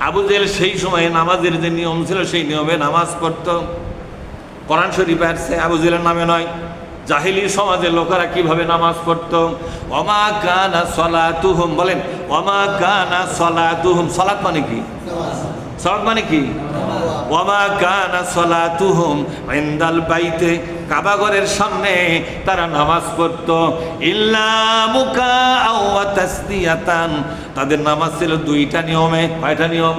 আবু জেহেল সেই সময়ে নামাজের যে নিয়ম ছিল সেই নিয়মে নামাজ পড়তো। কোরআন শরীফ আসছে আবু জেহেলের নামে নয়, জাহিলি সমাজের লোকেরা কিভাবে নামাজ পড়তো। ওমা কানা সলাতুহুম, বলেন ওমা কানা সলাতুহুম, সালাত মানে কি? সালাত মানে কি? ওমা কানা সলাতুহুম ইনদাল বাইতে, কাবা ঘরের সামনে তারা নামাজ পড়তো। ইল্লা মুকাআ ওয়া তাসদিয়াতান, তাদের নামাজ ছিল দুইটা নিয়মে। কয়টা নিয়ম?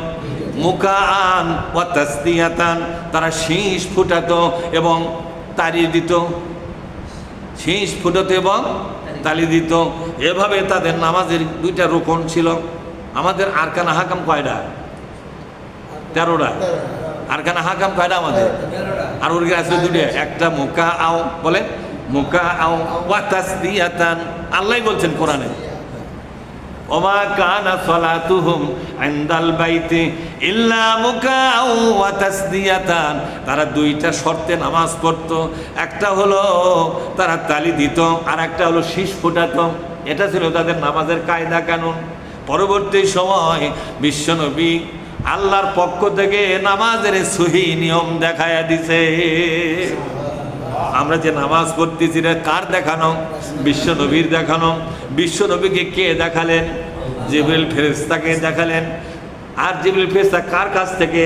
মুকাআন ওয়া তাসদিয়াতান, তারা শীষ ফুটাতো এবং তালি দিত। শীষ ফুটাতো এবং তালি দিত। এভাবে তাদের নামাজের দুইটা রুকন ছিল। আমাদের আরকান হাকাম কয়টা? 13টা। আরকান হাকাম কয়টা আমাদের? আর ওর আছে দুটো, একটা মুকাআ, বলেন মুকাআ ওয়া তাসদিয়াতান। আল্লাহ বলছেন কোরআনে ওমা কানা সলাতুহুম ইনদাল বাইতি ইল্লা মুকাআ ওয়া তাসদিয়াতান, তারা দুইটা শর্তে নামাজ পড়তো। একটা হলো তারা তালি দিত, আর একটা হলো শীষ ফোটাতো। এটা ছিল তাদের নামাজের কায়দা কানুন। পরবর্তী সময় বিশ্বনবী আল্লাহর পক্ষ থেকে নামাজের সহি নিয়ম দেখায়া দিছে। আমরা যে নামাজ পড়তেছি রে, কার দেখানো? বিশ্বনবীর দেখানো। বিশ্বনবীকে কে দেখালেন? জিবরিল ফেরেশতাকে দেখালেন। আর জিবরিল ফেরেশতা কার কাছ থেকে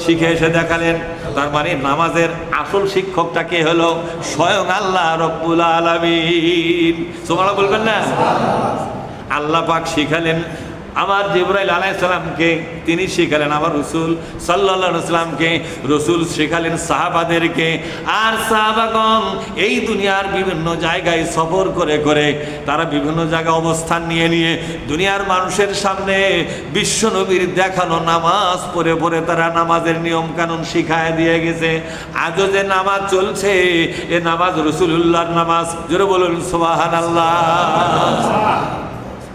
শিখে এসে দেখালেন? তার মানে নামাজের আসল শিক্ষকটা কে হলো? স্বয়ং আল্লাহ রব্বুল আলামিন। সুবহানাল্লাহ বলবেন না? আল্লাহ পাক শিখালেন আমার জিবরাইল আলাইহিস সালামকে, তিনি শিখালেন আমার রাসূল সাল্লাল্লাহু আলাইহি ওয়াসাল্লামকে, রাসূল শিখালেন সাহাবাদেরকে। আর সাহাবাগণ এই দুনিয়ার বিভিন্ন জায়গায় সফর করে করে, তারা বিভিন্ন জায়গায় অবস্থান নিয়ে নিয়ে দুনিয়ার মানুষের সামনে বিশ্বনবীর দেখানো নামাজ পড়ে পড়ে তারা নামাজের নিয়ম কানুন শিখায় দিয়ে গেছে। আজও যে নামাজ চলছে, এ নামাজ রাসূলুল্লাহর নামাজ। জোরে বলুন সুবহানাল্লাহ।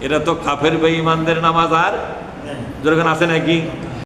এটা তো কাফের বেঈমানদের নামাজ। আর যেরকম আছে নাকি?